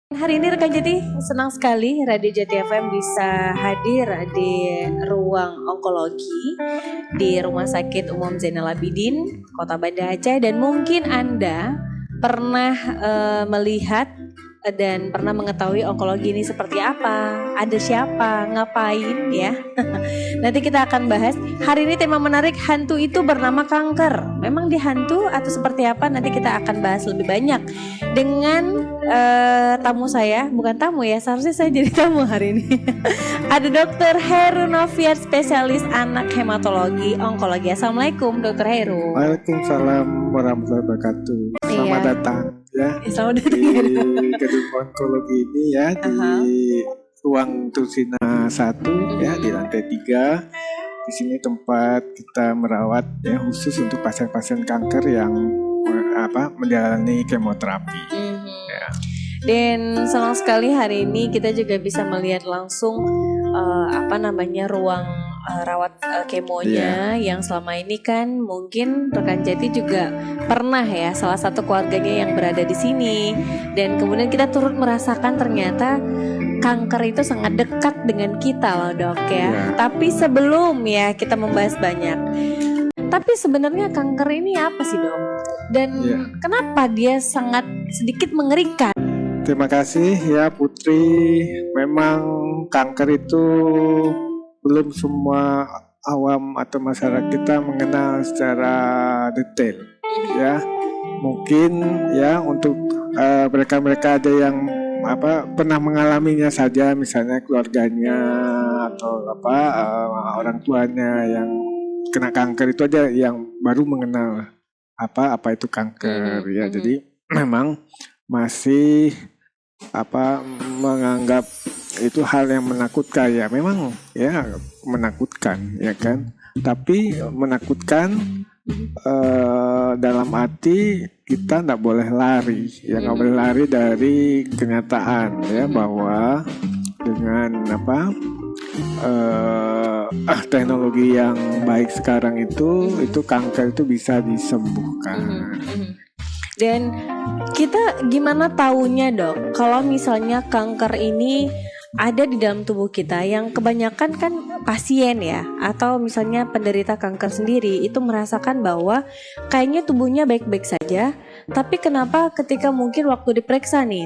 Hari ini rekan Jati senang sekali Radio Jati FM bisa hadir di ruang onkologi di Rumah Sakit Umum Zainal Abidin, Kota Banda Aceh, dan mungkin Anda pernah melihat dan pernah mengetahui onkologi ini seperti apa, ada siapa, ngapain ya. Nanti kita akan bahas. Hari ini tema menarik, hantu itu bernama kanker. Memang dia hantu atau seperti apa? Nanti kita akan bahas lebih banyak dengan tamu saya. Bukan tamu ya, seharusnya saya jadi tamu hari ini. Ada Dr. Heru Noviat, spesialis anak hematologi onkologi. Assalamualaikum Dr. Heru. Waalaikumsalam warahmatullahi wabarakatuh. Selamat datang ya. Selamat datang di gedung onkologi ini ya, di ruang Tursina 1 ya, di lantai 3. Di sini tempat kita merawat ya, khusus untuk pasien-pasien kanker yang menjalani kemoterapi. Ya. Dan senang sekali hari ini kita juga bisa melihat langsung ruang rawat kemonya yang selama ini kan mungkin rekan Jati juga pernah ya salah satu keluarganya yang berada di sini, dan kemudian kita turut merasakan ternyata kanker itu sangat dekat dengan kita loh dok ya. Tapi sebelum ya kita membahas banyak, tapi sebenarnya kanker ini apa sih dok? Dan kenapa dia sangat sedikit mengerikan? Terima kasih ya Putri. Memang kanker itu belum semua awam atau masyarakat kita mengenal secara detail ya. Mungkin ya untuk mereka-mereka ada yang pernah mengalaminya saja, misalnya keluarganya atau orang tuanya yang kena kanker, itu aja yang baru mengenal apa itu kanker ya. Jadi memang masih menganggap itu hal yang menakutkan ya. Memang ya menakutkan ya kan, tapi menakutkan dalam arti kita nggak boleh lari ya, nggak boleh lari dari kenyataan ya, bahwa dengan teknologi yang baik sekarang itu kanker itu bisa disembuhkan. Dan kita gimana taunya dok kalau misalnya kanker ini ada di dalam tubuh kita? Yang kebanyakan kan pasien ya, atau misalnya penderita kanker sendiri itu merasakan bahwa kayaknya tubuhnya baik-baik saja, tapi kenapa ketika mungkin waktu diperiksa nih,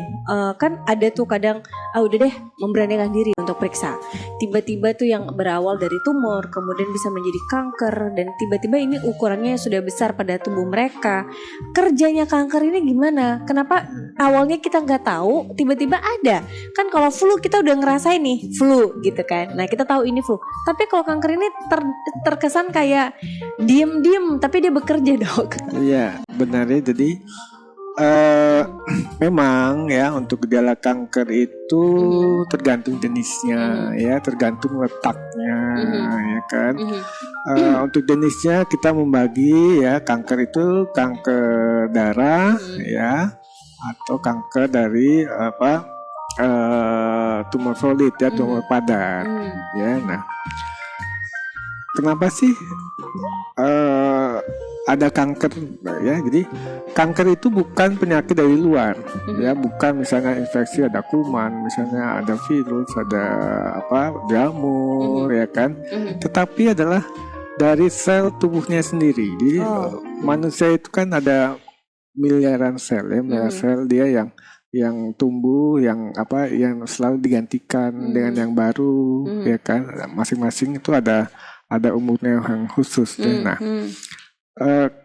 kan ada tuh kadang udah deh memberanikan diri untuk periksa, tiba-tiba tuh yang berawal dari tumor kemudian bisa menjadi kanker, dan tiba-tiba ini ukurannya sudah besar pada tubuh mereka. Kerjanya kanker ini gimana? Kenapa awalnya kita nggak tahu, tiba-tiba ada? Kan kalau flu kita udah ngerasain nih flu gitu kan, nah kita tahu ini flu. Tapi kalau kanker ini terkesan kayak diem-diem tapi dia bekerja dok. Iya benar ya. Jadi memang ya untuk gejala kanker itu tergantung jenisnya ya, tergantung letaknya ya kan. Untuk jenisnya kita membagi ya, kanker itu kanker darah ya, atau kanker dari tumor solid ya, tumor padat ya. Nah, kenapa sih ada kanker ya? Jadi kanker itu bukan penyakit dari luar ya, bukan misalnya infeksi, ada kuman, misalnya ada virus, ada jamur ya kan, tetapi adalah dari sel tubuhnya sendiri. Jadi manusia itu kan ada miliaran sel ya, miliaran sel dia yang tumbuh, yang selalu digantikan dengan yang baru ya kan. Masing-masing itu ada umurnya yang khusus. Nah,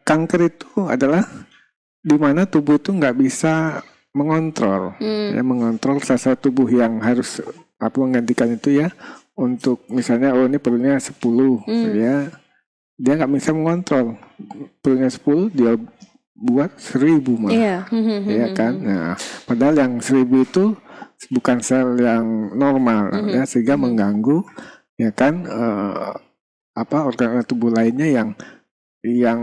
kanker itu adalah di mana tubuh itu nggak bisa mengontrol ya, mengontrol sel-sel tubuh yang harus menggantikan itu ya. Untuk misalnya ini perlunya 10 ya, dia nggak bisa mengontrol, perlunya 10 dia buat 1000 malah ya kan. Nah, padahal yang 1000 itu bukan sel yang normal ya, sehingga mengganggu ya kan organ tubuh lainnya yang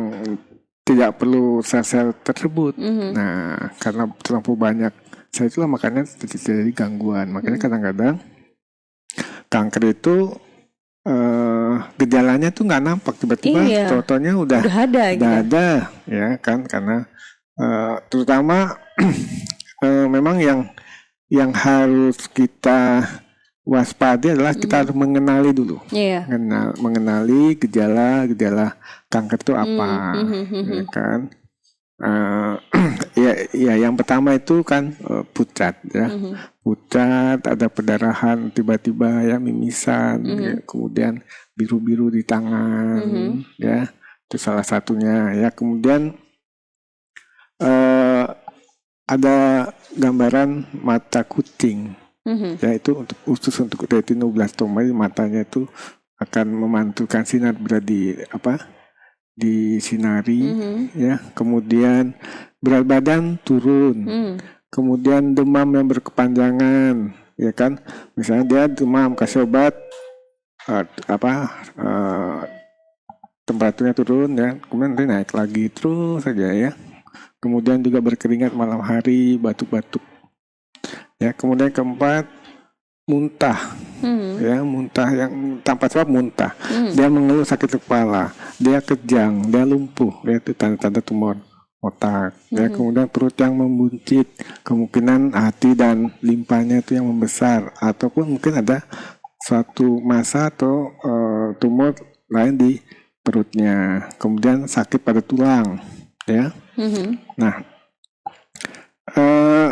tidak perlu sel-sel tersebut. Nah, karena terlalu banyak sel itulah makanya terjadi gangguan. Makanya kadang-kadang kanker itu gejalanya tuh nggak nampak, tiba-tiba contohnya udah ada ya kan, karena terutama memang yang harus kita waspada adalah kita harus mengenali dulu. Iya. Mengenali gejala kanker itu apa, ya kan? Ya yang pertama itu kan pucat ya. Pucat, ada perdarahan tiba-tiba ya, mimisan, ya, kemudian biru-biru di tangan, ya. Itu salah satunya ya. Kemudian ada gambaran mata kucing. Ya, itu khusus untuk retinoblastoma, matanya itu akan memantulkan sinar di sinari, ya. Kemudian berat badan turun, kemudian demam yang berkepanjangan, ya kan. Misalnya dia demam, kasih obat, temperaturnya turun, ya, kemudian dia naik lagi terus saja, ya. Kemudian juga berkeringat malam hari, batuk-batuk. Ya, kemudian keempat, muntah, ya, muntah yang tanpa sebab muntah. Dia mengeluh sakit kepala, dia kejang, dia lumpuh, ya, itu tanda-tanda tumor otak. Ya, kemudian perut yang membuncit, kemungkinan hati dan limpahnya itu yang membesar, ataupun mungkin ada suatu massa atau tumor lain di perutnya. Kemudian sakit pada tulang, ya. Nah,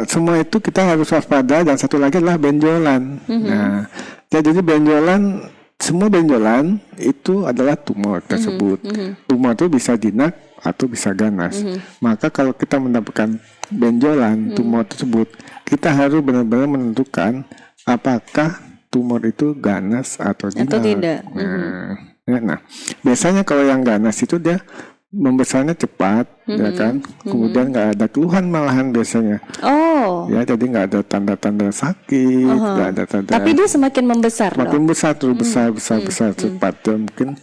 semua itu kita harus waspada. Dan satu lagi adalah benjolan. Nah, jadi benjolan, semua benjolan itu adalah tumor tersebut. Tumor itu bisa jinak atau bisa ganas. Maka kalau kita mendapatkan benjolan tumor tersebut, kita harus benar-benar menentukan apakah tumor itu ganas atau jinak. Atau tidak. Nah, biasanya kalau yang ganas itu dia membesarnya cepat, ya kan. Kemudian nggak ada keluhan malahan biasanya. Oh. Ya, jadi nggak ada tanda-tanda sakit, nggak ada tanda. Tapi dia semakin membesar. Makin besar terus besar cepat. Ya, mungkin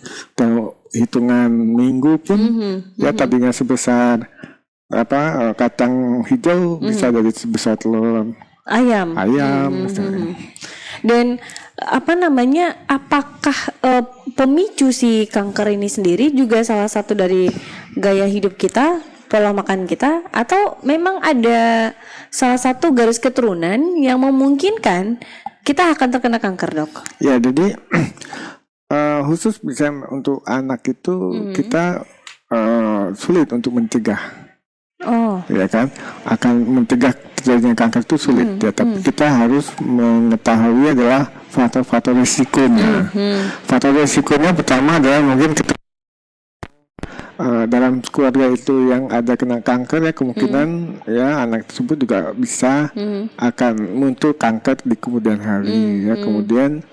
hitungan minggu pun, ya tadinya sebesar kacang hijau bisa jadi sebesar telur ayam. Misalnya. Dan apakah pemicu si kanker ini sendiri juga salah satu dari gaya hidup kita, pola makan kita, atau memang ada salah satu garis keturunan yang memungkinkan kita akan terkena kanker, Dok? Ya, jadi khusus bisa untuk anak itu kita sulit untuk mencegah. Ya kan, akan mencegah terjadinya kanker itu sulit, ya, tapi kita harus mengetahui adalah faktor-faktor risikonya. Faktor risikonya pertama adalah mungkin kita dalam keluarga itu yang ada kena kanker, ya, kemungkinan ya anak tersebut juga bisa akan muncul kanker di kemudian hari, ya. Kemudian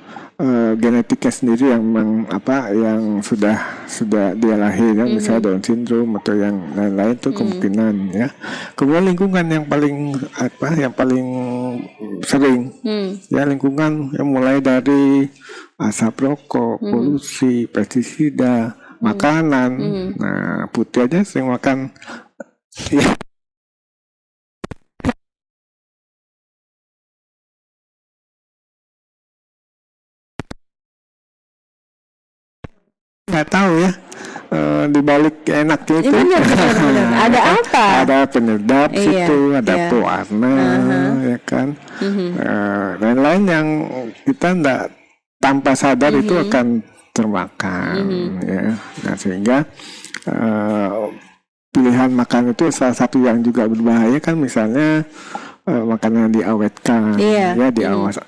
genetiknya sendiri yang yang sudah dia lahir, ya, misalnya Down syndrome atau yang lain-lain itu kemungkinan, ya. Kemudian lingkungan yang paling sering, ya, lingkungan yang mulai dari asap rokok, polusi, pestisida, makanan. Nah, putih aja sering makan, ya. Nggak tahu ya, di balik enaknya itu benar. Ada apa? Ada penyedap situ, ada pewarna, ya kan, lain-lain yang kita nggak tanpa sadar itu akan termakan, ya. Nah, sehingga pilihan makan itu salah satu yang juga berbahaya kan, misalnya makanan diawetkan, ya,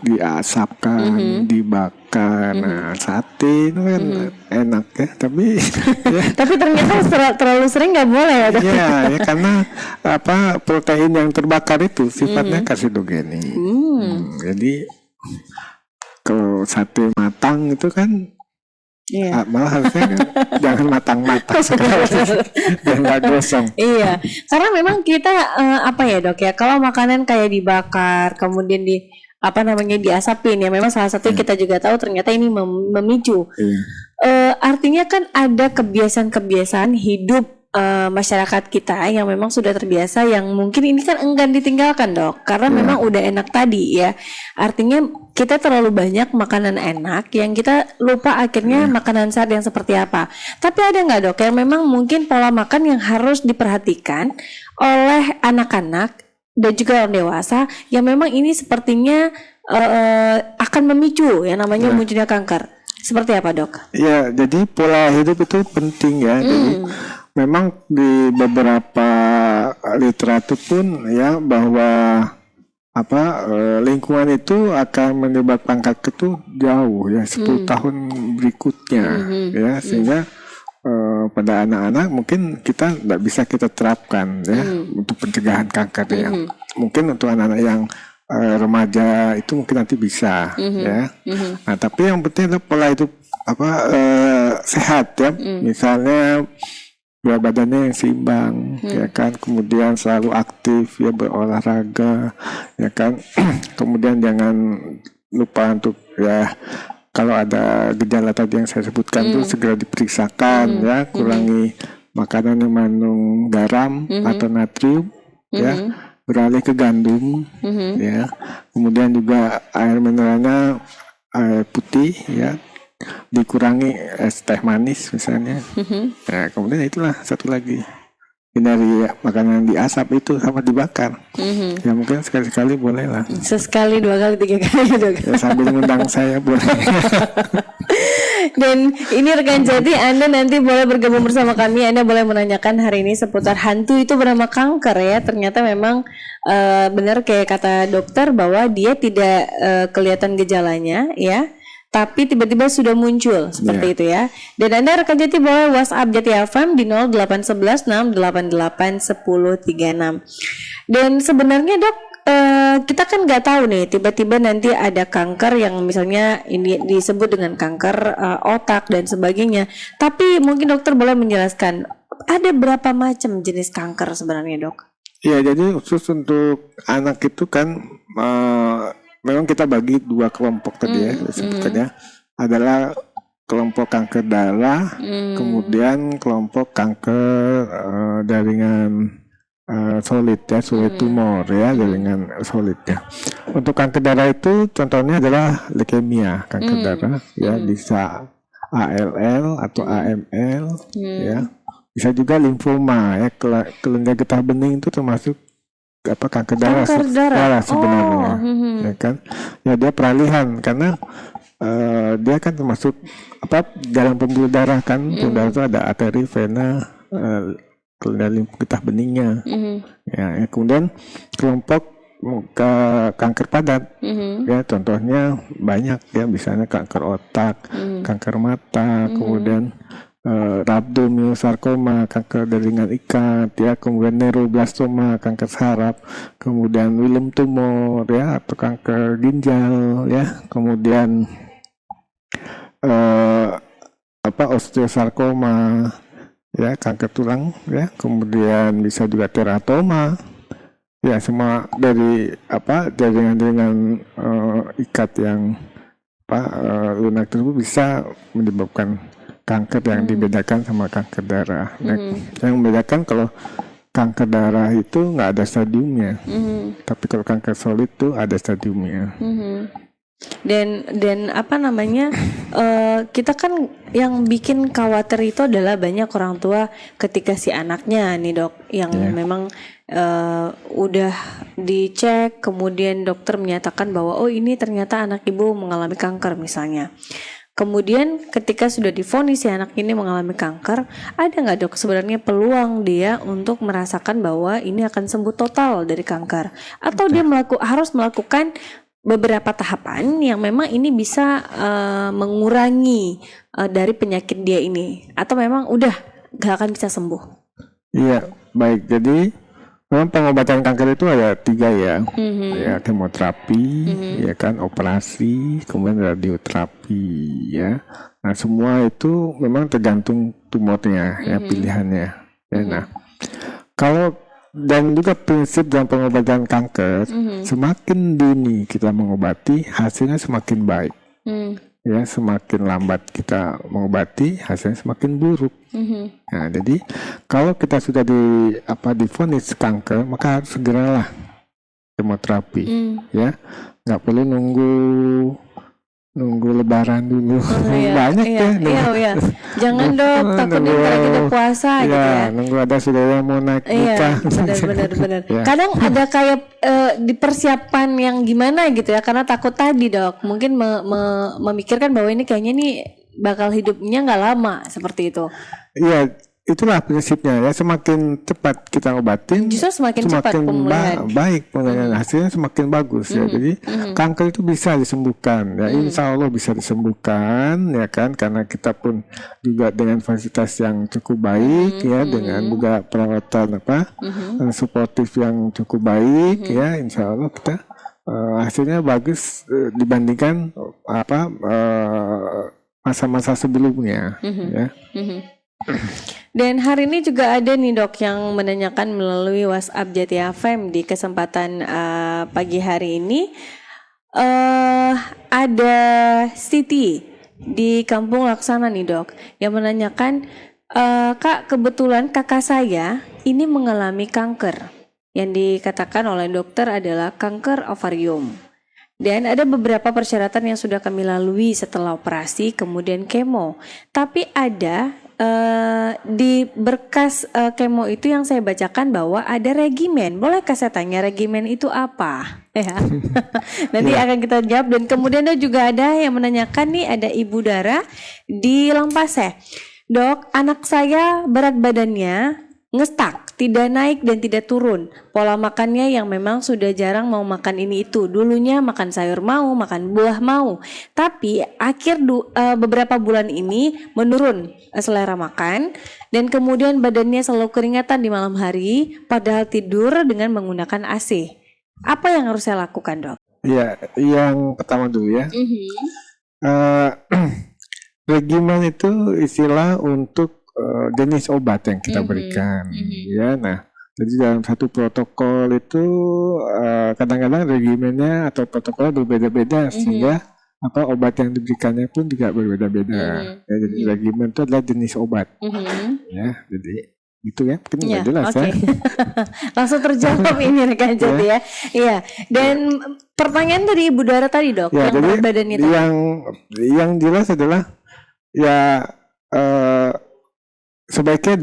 diasapkan, dibakar. Nah, sate itu kan enak, ya, tapi ya. Tapi ternyata terlalu sering nggak boleh, ya. Ya, karena protein yang terbakar itu sifatnya karsinogenik. Jadi kalau sate matang itu kan, malah harusnya jangan matang-matang, dan nggak gosong. Iya, karena memang kita Dok, ya, kalau makanan kayak dibakar kemudian diasapin, ya, memang salah satu kita juga tahu ternyata ini memicu. Artinya kan ada kebiasaan-kebiasaan hidup masyarakat kita yang memang sudah terbiasa, yang mungkin ini kan enggan ditinggalkan, Dok, karena memang udah enak tadi, ya. Artinya kita terlalu banyak makanan enak yang kita lupa akhirnya makanan sehat yang seperti apa. Tapi ada nggak, Dok, yang memang mungkin pola makan yang harus diperhatikan oleh anak-anak dan juga orang dewasa yang memang ini sepertinya akan memicu yang namanya munculnya kanker. Seperti apa, Dok? Ya, jadi pola hidup itu penting ya. Jadi memang di beberapa literatur pun ya bahwa lingkungan itu akan menyebabkan kanker itu jauh ya 10 tahun berikutnya ya, sehingga pada anak-anak mungkin kita tidak bisa kita terapkan ya untuk pencegahan kanker ya. Mungkin untuk anak-anak yang remaja itu mungkin nanti bisa ya. Nah, tapi yang penting adalah pola hidup sehat ya. Misalnya berat badannya yang seimbang ya kan, kemudian selalu aktif ya, berolahraga ya kan. Kemudian jangan lupa untuk ya, kalau ada gejala tadi yang saya sebutkan itu segera diperiksakan ya, kurangi makanan yang mengandung garam atau natrium ya, beralih ke gandum ya. Kemudian juga air mineralnya air putih ya, dikurangi es teh manis misalnya. Nah, kemudian itulah satu lagi, hindari makanan diasap itu sama dibakar. Ya mungkin sekali-sekali boleh lah. Sesekali, 2 kali, 3 kali, Dok. Ya, sambil ngundang saya boleh. Dan ini rekan Jati, Anda nanti boleh bergabung bersama kami. Anda boleh menanyakan hari ini seputar hantu itu bernama kanker ya. Ternyata memang benar kayak kata dokter bahwa dia tidak kelihatan gejalanya ya, tapi tiba-tiba sudah muncul seperti itu ya. Dan Anda rekan Jati boleh WhatsApp Jati FM di 0811 688 1036. Dan sebenarnya, Dok, kita kan nggak tahu nih, tiba-tiba nanti ada kanker yang misalnya ini disebut dengan kanker otak dan sebagainya. Tapi mungkin dokter boleh menjelaskan ada berapa macam jenis kanker sebenarnya, Dok? Ya, jadi khusus untuk anak itu kan memang kita bagi 2 kelompok tadi ya, sebutkannya adalah kelompok kanker darah, kemudian kelompok kanker jaringan solid ya, solid tumor ya, jaringan solid ya. Untuk kanker darah itu contohnya adalah leukemia, kanker darah ya, bisa ALL atau AML ya. Bisa juga limfoma ya, kelenjar getah bening itu termasuk kanker darah sebenarnya. Ya kan? Ya, dia peralihan karena dia kan termasuk dalam pembuluh darah kan. Pembuluh darah itu ada arteri, vena, kelenjar getah beningnya. Ya, kemudian kelompok kanker padat ya, contohnya banyak ya, misalnya kanker otak, kanker mata, kemudian rhabdomyosarkoma, kanker jaringan ikat ya, kemudian neuroblastoma, kanker saraf, kemudian Wilm tumor ya, atau kanker ginjal ya, kemudian osteosarkoma ya, kanker tulang ya, kemudian bisa juga teratoma ya, semua dari jaringan ikat yang lunak tersebut bisa menyebabkan kanker yang dibedakan sama kanker darah. Nah, yang membedakan kalau kanker darah itu nggak ada stadiumnya, tapi kalau kanker solid itu ada stadiumnya. Dan apa namanya, kita kan yang bikin khawatir itu adalah banyak orang tua ketika si anaknya nih, Dok, yang memang udah dicek, kemudian dokter menyatakan bahwa oh ini ternyata anak ibu mengalami kanker misalnya. Kemudian ketika sudah divonis si anak ini mengalami kanker, ada nggak, Dok, sebenarnya peluang dia untuk merasakan bahwa ini akan sembuh total dari kanker, atau dia harus melakukan beberapa tahapan yang memang ini bisa mengurangi dari penyakit dia ini, atau memang udah gak akan bisa sembuh? Iya, baik. Jadi memang pengobatan kanker itu ada 3 ya, ya, kemoterapi, ya kan, operasi, kemudian radioterapi ya. Nah, semua itu memang tergantung tumornya ya, pilihannya. Ya, nah, kalau dan juga prinsip dalam pengobatan kanker, semakin dini kita mengobati, hasilnya semakin baik. Ya, semakin lambat kita mengobati, hasilnya semakin buruk. Nah, jadi kalau kita sudah divonis kanker, maka harus segeralah kemoterapi. Ya, nggak perlu nunggu nunggu lebaran dulu. Iya, Banyak iya, ya iya, iya. Jangan dok, takutnya nunggu, ntar kita puasa gitu ya ya. nunggu ada saudara yang mau naik Iya, nikah. benar. Ya. Kadang ada kayak di persiapan yang gimana gitu ya, karena takut tadi dok, mungkin memikirkan bahwa ini kayaknya nih bakal hidupnya nggak lama seperti itu. Iya, itulah prinsipnya ya. Semakin cepat kita obatin, Justru semakin cepat pemulihan. baik pemulihan, hasilnya semakin bagus ya. Jadi kanker itu bisa disembuhkan ya. Insya Allah bisa disembuhkan ya kan, karena kita pun juga dengan fasilitas yang cukup baik ya, dengan juga perawatan suportif yang cukup baik ya. Insya Allah kita hasilnya bagus dibandingkan masa-masa sebelumnya ya. Dan hari ini juga ada nih dok yang menanyakan melalui WhatsApp Jati FM di kesempatan pagi hari ini. Ada Siti di Kampung Laksana nih dok yang menanyakan, Kak, kebetulan kakak saya ini mengalami kanker yang dikatakan oleh dokter adalah kanker ovarium. Dan ada beberapa persyaratan yang sudah kami lalui setelah operasi kemudian kemo. Tapi ada di berkas kemo itu yang saya bacakan bahwa ada regimen. Bolehkah saya tanya regimen itu apa? Ya. Nanti akan kita jawab. Dan kemudian juga ada yang menanyakan nih, ada Ibu Dara di Lampase. Dok, anak saya berat badannya ngestak, tidak naik dan tidak turun. Pola makannya yang memang sudah jarang mau makan ini itu. Dulunya makan sayur mau, makan buah mau. Tapi beberapa bulan ini menurun selera makan. Dan kemudian badannya selalu keringatan di malam hari, padahal tidur dengan menggunakan AC. Apa yang harus saya lakukan dok? Ya, yang pertama dulu ya. Regimen itu istilah untuk jenis obat yang kita berikan ya. Nah, jadi dalam satu protokol itu kadang-kadang regimennya atau protokolnya berbeda-beda sehingga obat yang diberikannya pun juga berbeda-beda. Ya, jadi regimen itu adalah jenis obat. Ya, jadi gitu ya. Mungkin nggak jelas ya. Langsung terjawab ini rekan Jati ya. Iya. Dan pertanyaan dari Ibu Dara tadi dok, ya, yang berat badannya tadi. Yang jelas adalah ya sebaiknya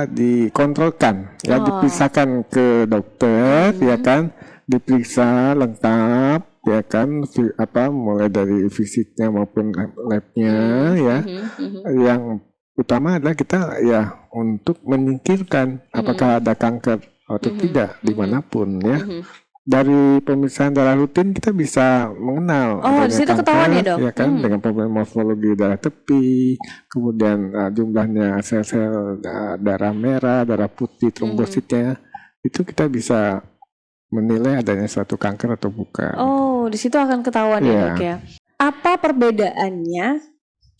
dikontrolkan ya, dipisahkan ke dokter ya kan, diperiksa lengkap ya kan, mulai dari fisiknya maupun labnya ya. Yang utama adalah kita ya untuk menyingkirkan apakah ada kanker atau tidak dimanapun ya. Dari pemeriksaan darah rutin kita bisa mengenal di situ ketahuan ya dok? Ya kan, dengan morfologi darah tepi, kemudian jumlahnya sel-sel darah merah, darah putih, trombositnya, itu kita bisa menilai adanya suatu kanker atau bukan. Oh, di situ akan ketahuan ya dok ya. Apa perbedaannya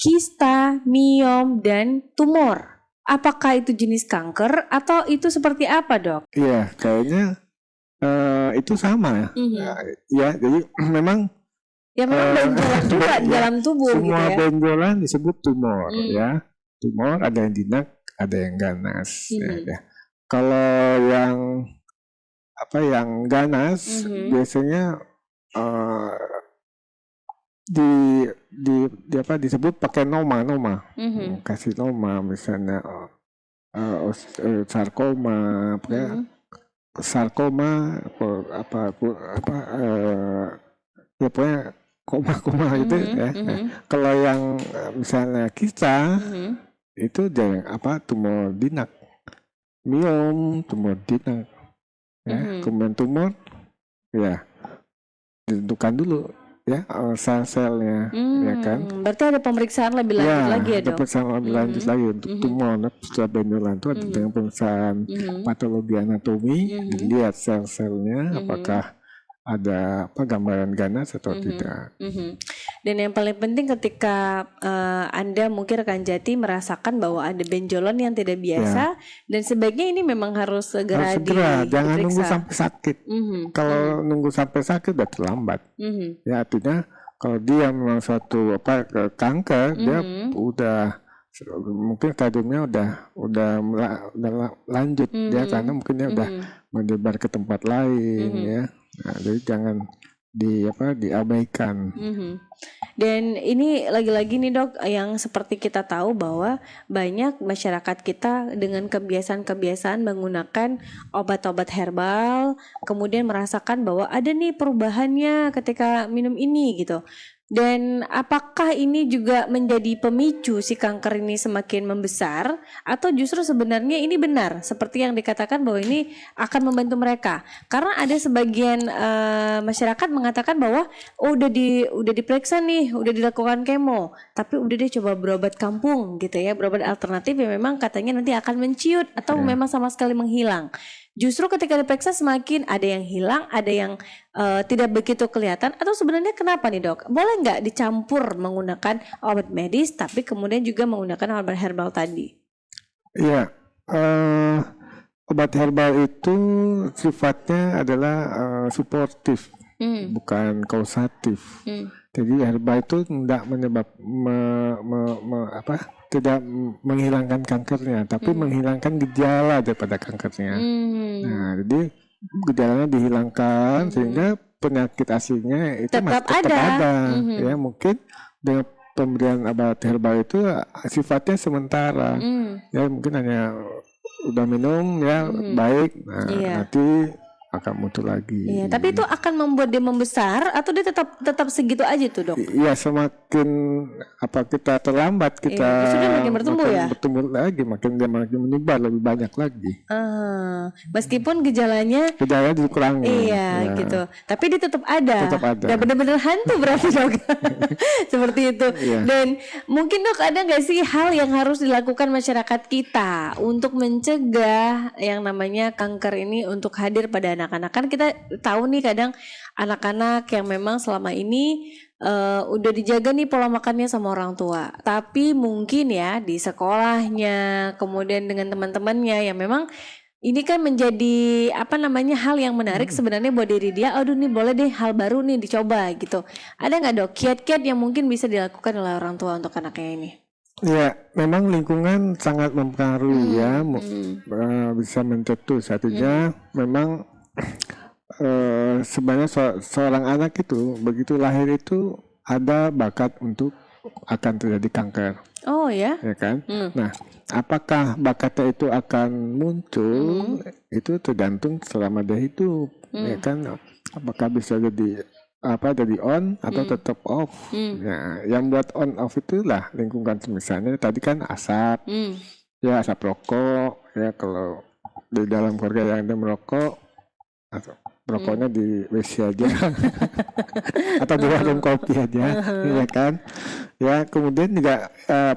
kista, miom, dan tumor? Apakah itu jenis kanker atau itu seperti apa dok? Iya, kayaknya itu sama ya. Jadi memang benjolan juga di dalam tubuh semua gitu ya. benjolan disebut tumor ya. Tumor ada yang jinak, ada yang ganas ya. Kalau yang ganas biasanya disebut pakai noma. Karsinoma misalnya, sarkoma, sarkoma ya pokoknya koma gitu ya. Kalau yang misalnya kista itu tumor jinak, miom tumor jinak ya. Kemudian tumor ya ditentukan dulu ya sel-selnya ya kan. Berarti ada pemeriksaan lebih lanjut lagi ya dok? Ada pemeriksaan lebih lanjut lagi untuk tumor setelah benjolan itu ada dengan pemeriksaan patologi anatomi, dilihat sel-selnya apakah ada gambaran ganas atau tidak. Dan yang paling penting ketika Anda mungkin rekan Jati merasakan bahwa ada benjolan yang tidak biasa dan sebaiknya ini memang harus segera jangan nunggu sampai sakit. Kalau nunggu sampai sakit udah terlambat. Ya, artinya kalau dia memang suatu kanker, dia udah mungkin stadiumnya udah lanjut ya, karena mungkin dia udah menyebar ke tempat lain ya. Nah, jadi jangan diabaikan. Dan ini lagi-lagi nih dok, yang seperti kita tahu bahwa banyak masyarakat kita dengan kebiasaan-kebiasaan menggunakan obat-obat herbal, kemudian merasakan bahwa ada nih perubahannya ketika minum ini gitu. Dan apakah ini juga menjadi pemicu si kanker ini semakin membesar, atau justru sebenarnya ini benar seperti yang dikatakan bahwa ini akan membantu mereka? Karena ada sebagian masyarakat mengatakan bahwa udah diperiksa nih, udah dilakukan kemo, tapi udah deh coba berobat kampung gitu ya, berobat alternatif yang memang katanya nanti akan menciut atau memang sama sekali menghilang. Justru ketika diperiksa semakin ada yang hilang, ada yang tidak begitu kelihatan. Atau sebenarnya kenapa nih dok? Boleh nggak dicampur menggunakan obat medis tapi kemudian juga menggunakan obat herbal tadi? Iya, obat herbal itu sifatnya adalah suportif, bukan kausatif. Jadi herbal itu tidak tidak menghilangkan kankernya, tapi menghilangkan gejala daripada kankernya. Nah, jadi gejalanya dihilangkan sehingga penyakit aslinya itu tetap tetap ada. ada. Ya, mungkin dengan pemberian obat herbal itu sifatnya sementara. Ya, mungkin hanya udah minum ya baik, nanti akan muncul lagi. Iya, tapi itu akan membuat dia membesar atau dia tetap segitu aja tuh dok? Iya, semakin kita terlambat kita sudah makin bertumbuh lagi, makin menyebar lebih banyak lagi. Meskipun gejalanya dikurangi. Iya, gitu. Tapi dia tetap ada. Tetap ada. Dan benar-benar hantu berarti dok. Seperti itu. Iya. Dan mungkin dok ada nggak sih hal yang harus dilakukan masyarakat kita untuk mencegah yang namanya kanker ini untuk hadir pada anak-anak? Kan kita tahu nih kadang anak-anak yang memang selama ini udah dijaga nih pola makannya sama orang tua, tapi mungkin ya di sekolahnya, kemudian dengan teman-temannya yang memang ini kan menjadi hal yang menarik sebenarnya buat diri dia. Aduh nih boleh deh hal baru nih dicoba gitu. Ada nggak dok kiat-kiat yang mungkin bisa dilakukan oleh orang tua untuk anaknya ini? Ya, memang lingkungan sangat mempengaruhi ya, bisa mencetus. Artinya memang sebenarnya seorang anak itu begitu lahir itu ada bakat untuk akan terjadi kanker. Oh ya? Ya kan? Nah, apakah bakatnya itu akan muncul? Itu tergantung selama dia hidup, ya kan? Apakah bisa jadi on atau tetap off? Ya, yang buat on off itulah lingkungan, misalnya tadi kan asap, ya asap rokok, ya kalau di dalam keluarga yang ada merokok, atau rokoknya di WC aja atau di warung kopi aja, ya kan? Ya, kemudian juga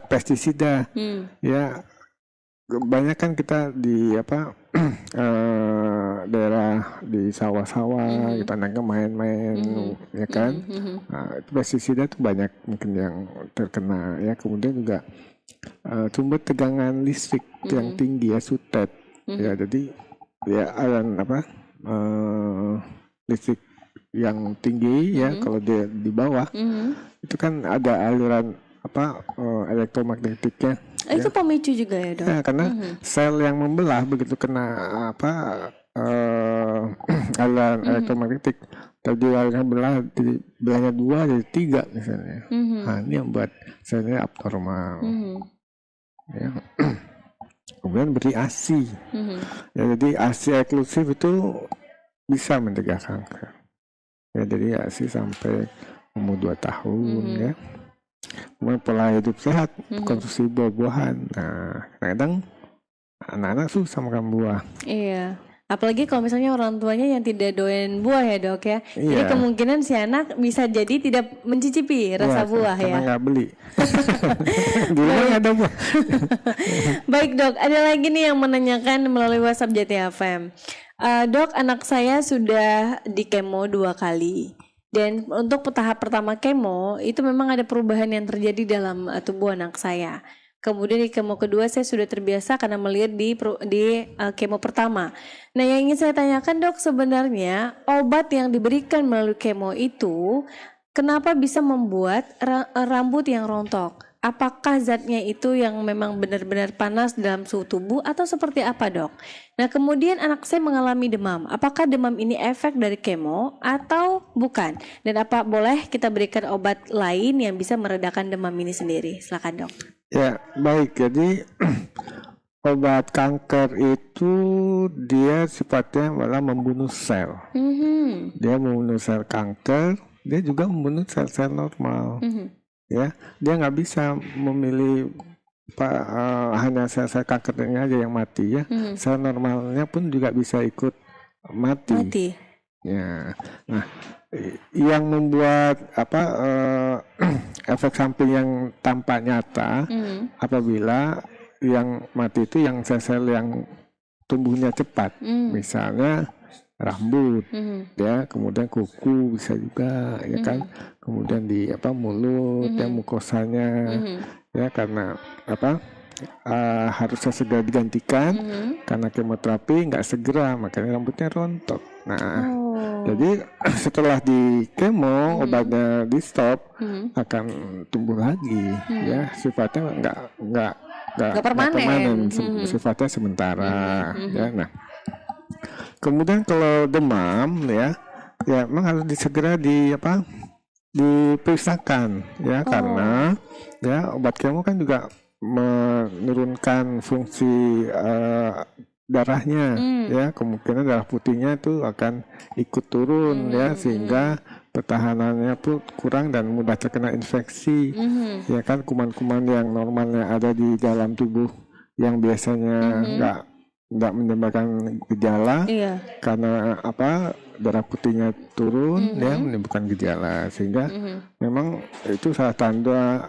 pestisida, ya banyak kan kita di daerah di sawah-sawah, kita anaknya main-main, ya kan? Nah, pestisida itu banyak mungkin yang terkena, ya. Kemudian juga sumber tegangan listrik yang tinggi ya, sutet, ya, jadi ya listrik yang tinggi ya, kalau dia di bawah itu kan ada aliran elektromagnetiknya. Itu pemicu juga ya dok? Ya, karena sel yang membelah begitu kena aliran elektromagnetik, tadi aliran belahnya 2 jadi 3 misalnya. Nah, ini yang buat selnya abnormal. Ya. Kemudian beri ASI. Ya, jadi ASI eksklusif itu bisa mencegah kanker. Ya, jadi ASI sampai umur 2 tahun ya. Kemudian pola hidup sehat, konsumsi buah-buahan. Nah, kadang anak-anak susah makan buah. Iya. Apalagi kalau misalnya orang tuanya yang tidak doyan buah ya dok ya. Iya. Jadi kemungkinan si anak bisa jadi tidak mencicipi rasa buah karena ya. Karena nggak beli. Di rumah nggak ada buah. Baik dok, ada lagi nih yang menanyakan melalui WhatsApp JTFM. Dok, anak saya sudah di kemo 2 kali. Dan untuk tahap pertama kemo itu memang ada perubahan yang terjadi dalam tubuh anak saya. Kemudian di kemo kedua saya sudah terbiasa karena melihat di kemo pertama. Nah, yang ingin saya tanyakan dok, sebenarnya obat yang diberikan melalui kemo itu kenapa bisa membuat rambut yang rontok? apakah zatnya itu yang memang benar-benar panas dalam suhu tubuh atau seperti apa, Dok? Nah, kemudian anak saya mengalami demam. Apakah demam ini efek dari kemo atau bukan? Dan apa boleh kita berikan obat lain yang bisa meredakan demam ini sendiri? Silakan, Dok. Ya, baik. Jadi obat kanker itu dia sifatnya malah membunuh sel. Dia membunuh sel kanker, dia juga membunuh sel-sel normal. Ya, dia nggak bisa memilih hanya sel-sel kankernya aja yang mati ya. Sel normalnya pun juga bisa ikut mati. Ya, nah yang membuat efek samping yang tampak nyata apabila yang mati itu yang sel-sel yang tumbuhnya cepat, misalnya rambut, ya, kemudian kuku bisa juga, ya kan, kemudian di mulut, ya, mukosanya, ya, karena harusnya segera digantikan, karena kemoterapi nggak segera, makanya rambutnya rontok. Nah, jadi setelah di kemo obatnya di stop akan tumbuh lagi, ya, sifatnya nggak permanen, sifatnya sementara, ya. Nah, kemudian kalau demam, ya memang harus segera diperiksakan, ya, karena ya obat kemo kan juga menurunkan fungsi darahnya, ya, kemungkinan darah putihnya itu akan ikut turun, ya, sehingga pertahanannya pun kurang dan mudah terkena infeksi, ya kan, kuman-kuman yang normalnya ada di dalam tubuh yang biasanya nggak menimbulkan gejala, karena darah putihnya turun, ya, menimbulkan gejala, sehingga memang itu salah tanda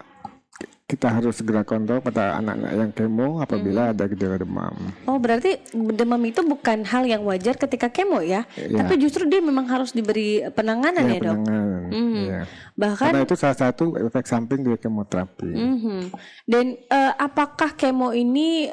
kita harus segera kontrol pada anak-anak yang kemo apabila ada gejala demam. Oh, berarti demam itu bukan hal yang wajar ketika kemo, ya? Tapi justru dia memang harus diberi penanganan, ya, Dok? Penanganan. Ya. Bahkan karena itu salah satu efek samping dari kemoterapi. Dan apakah kemo ini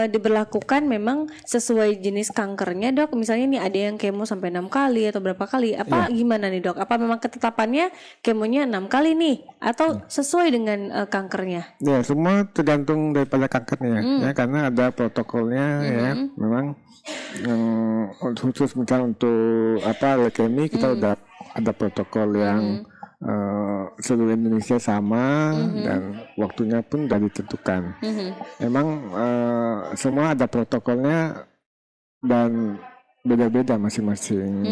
diberlakukan memang sesuai jenis kankernya, Dok? Misalnya nih ada yang kemo sampai 6 kali atau berapa kali? Apa gimana nih, Dok? Apa memang ketetapannya kemonya 6 kali nih atau sesuai dengan kankernya? Ya, semua tergantung daripada kankernya, ya, karena ada protokolnya, ya, memang khusus misalnya untuk leukemia kita udah ada protokol yang seluruh Indonesia sama, dan waktunya pun sudah ditentukan. Memang semua ada protokolnya dan beda-beda masing-masing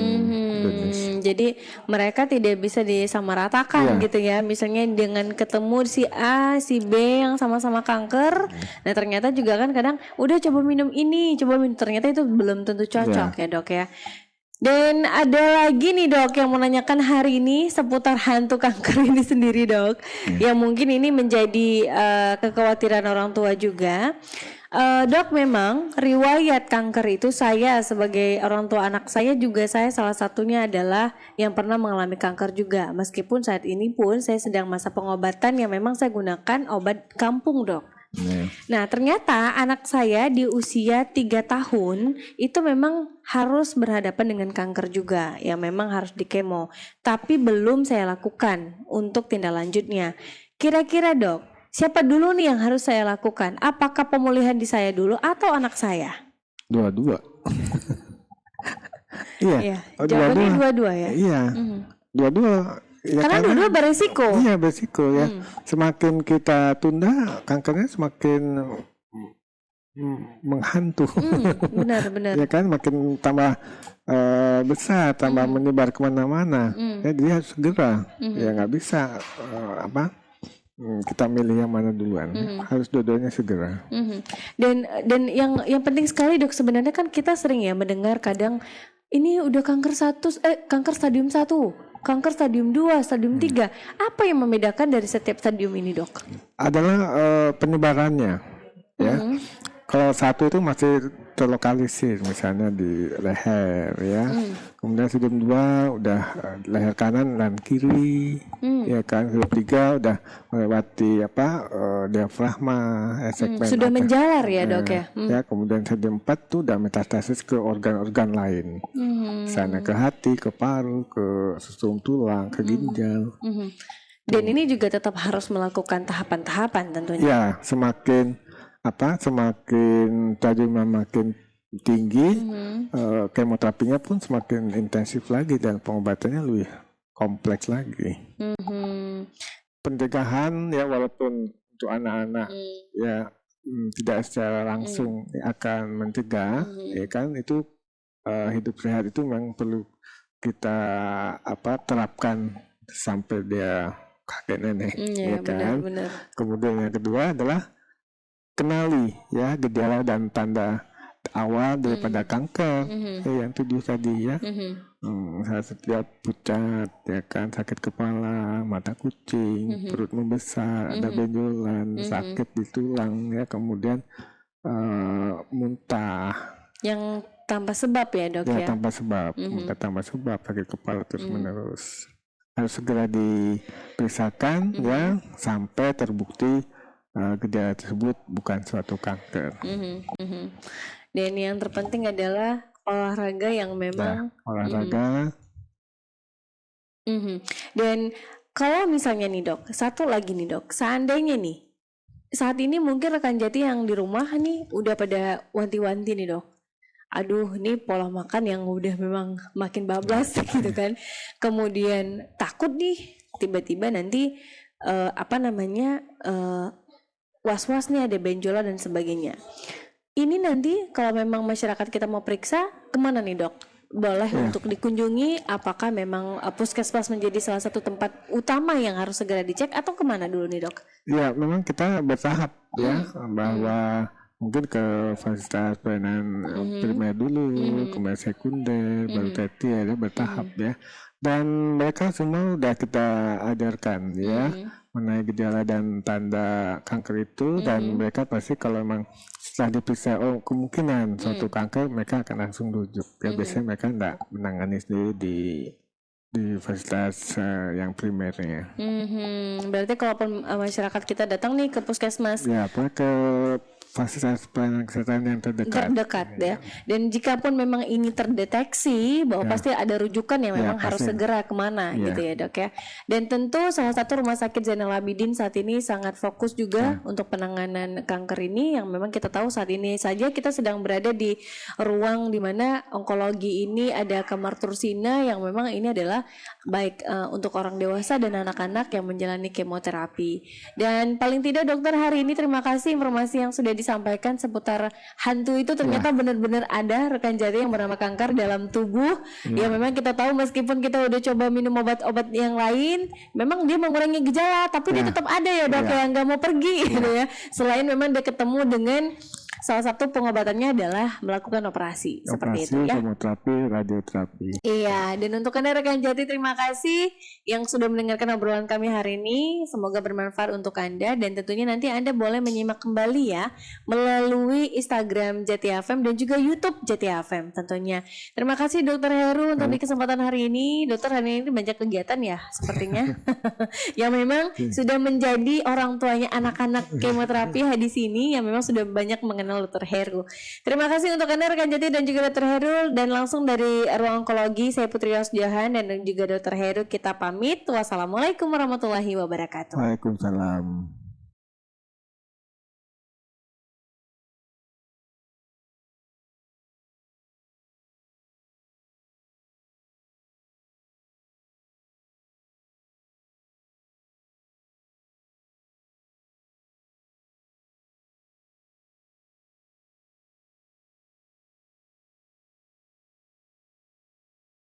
jenis. Jadi mereka tidak bisa disamaratakan gitu ya. Misalnya dengan ketemu si A, si B yang sama-sama kanker, nah ternyata juga kan kadang udah coba minum ini, ternyata itu belum tentu cocok, ya, Dok, ya. Dan ada lagi nih, Dok, yang mau nanyakan hari ini seputar hantu kanker ini sendiri, Dok. Yang mungkin ini menjadi kekhawatiran orang tua juga. Dok, memang riwayat kanker itu saya sebagai orang tua anak saya juga, saya salah satunya adalah yang pernah mengalami kanker juga. Meskipun saat ini pun saya sedang masa pengobatan yang memang saya gunakan obat kampung, Dok. Nah, ternyata anak saya di usia 3 tahun itu memang harus berhadapan dengan kanker juga, yang memang harus dikemo. Tapi belum saya lakukan untuk tindak lanjutnya. Kira-kira, Dok, siapa dulu nih yang harus saya lakukan? Apakah pemulihan di saya dulu atau anak saya? Dua-dua. Iya. Jawabannya dua-dua, ya? Iya. Dua-dua. Ya, karena dua-dua beresiko. Iya, beresiko, ya. Semakin kita tunda, kankernya semakin menghantu. Benar. Ya kan, makin tambah besar, tambah menyebar kemana-mana. Ya, dia harus segera. Ya, nggak bisa kita milih yang mana duluan. Harus dua-duanya segera. Dan yang penting sekali, Dok, sebenarnya kan kita sering ya mendengar kadang ini udah kanker stadium 1, kanker stadium 2, stadium 3. Apa yang membedakan dari setiap stadium ini, Dok? Adalah penyebarannya, ya. Kalau 1 itu masih terlokalisir, misalnya di leher, ya. Kemudian stadium 2 udah leher kanan dan kiri, ya kan. Stadium 3 udah melewati diafragma, segmen sudah menjalar, ya, Dok, ya. Ya, kemudian stadium 4 tuh udah metastasis ke organ-organ lain. Misalnya ke hati, ke paru, ke susum tulang, ke ginjal. Dan ini juga tetap harus melakukan tahapan-tahapan tentunya. Ya, semakin tajumnya makin tinggi, kemoterapinya pun semakin intensif lagi dan pengobatannya lebih kompleks lagi. Pencegahan ya, walaupun untuk anak-anak ya tidak secara langsung akan mencegah, ya kan, itu hidup sehat itu memang perlu kita terapkan sampai dia kakek nenek, ya kan. Benar. Kemudian yang kedua adalah kenali ya gejala dan tanda awal daripada kanker, yang tujuh tadi ya. Setiap pucat, ya kan, sakit kepala, mata kucing, perut membesar, ada benjolan, sakit di tulang, ya, kemudian muntah. Yang tanpa sebab ya dok ya? Tanpa sebab, muntah tanpa sebab, sakit kepala terus menerus. Harus segera diperiksakan ya sampai terbukti gejala tersebut bukan suatu kanker. Dan yang terpenting adalah olahraga yang memang olahraga. Dan kalau misalnya nih dok, satu lagi nih dok, seandainya nih saat ini mungkin rekan Jati yang di rumah nih udah pada wanti-wanti nih dok, aduh ini pola makan yang udah memang makin bablas gitu kan, kemudian takut nih tiba-tiba nanti was-was nih ada benjolan dan sebagainya. Ini nanti kalau memang masyarakat kita mau periksa kemana nih dok? Boleh untuk dikunjungi, apakah memang puskesmas menjadi salah satu tempat utama yang harus segera dicek atau kemana dulu nih dok? Ya memang kita bertahap ya, bahwa mungkin ke fasilitas pelayanan primer dulu, kemudian sekunder, baru tersier, ya, bertahap ya. Dan mereka semua udah kita ajarkan ya mengenai gejala dan tanda kanker itu, dan mereka pasti kalau memang setelah diperiksa kemungkinan suatu kanker, mereka akan langsung rujuk. Ya biasanya mereka enggak menangani sendiri di fasilitas yang primernya. Berarti kalaupun masyarakat kita datang nih ke puskesmas, ya apa ke fasilitas pelayanan kesehatan yang terdekat ya. Dan jika pun memang ini terdeteksi bahwa pasti ada rujukan yang memang harus segera kemana gitu ya dok ya. Dan tentu salah satu rumah sakit Zainal Abidin saat ini sangat fokus juga untuk penanganan kanker ini, yang memang kita tahu saat ini saja kita sedang berada di ruang di mana onkologi ini ada kamar tursina yang memang ini adalah baik untuk orang dewasa dan anak-anak yang menjalani kemoterapi. Dan paling tidak dokter hari ini terima kasih informasi yang sudah disampaikan seputar hantu itu ternyata benar-benar ada rekan Jati yang bernama kanker dalam tubuh. Ya memang kita tahu meskipun kita udah coba minum obat-obat yang lain, memang dia mengurangi gejala, tapi dia tetap ada ya dok yang nggak mau pergi gitu ya. Selain memang dia ketemu dengan salah satu pengobatannya adalah melakukan operasi seperti itu ya. Kemoterapi, radioterapi. Iya, dan untuk Anda rekan Jati terima kasih yang sudah mendengarkan obrolan kami hari ini. Semoga bermanfaat untuk Anda, dan tentunya nanti Anda boleh menyimak kembali ya melalui Instagram Jati FM dan juga YouTube Jati FM tentunya. Terima kasih Dokter Heru untuk di kesempatan hari ini. Dokter hari ini banyak kegiatan ya sepertinya. Yang memang sudah menjadi orang tuanya anak-anak kemoterapi di sini, yang memang sudah banyak mengenal Dr. Heru. Terima kasih untuk Anda rekan Jati dan juga Dr. Heru, dan langsung dari ruang onkologi saya Putri Rosjohan dan juga Dr. Heru kita pamit. Wassalamualaikum warahmatullahi wabarakatuh. Waalaikumsalam.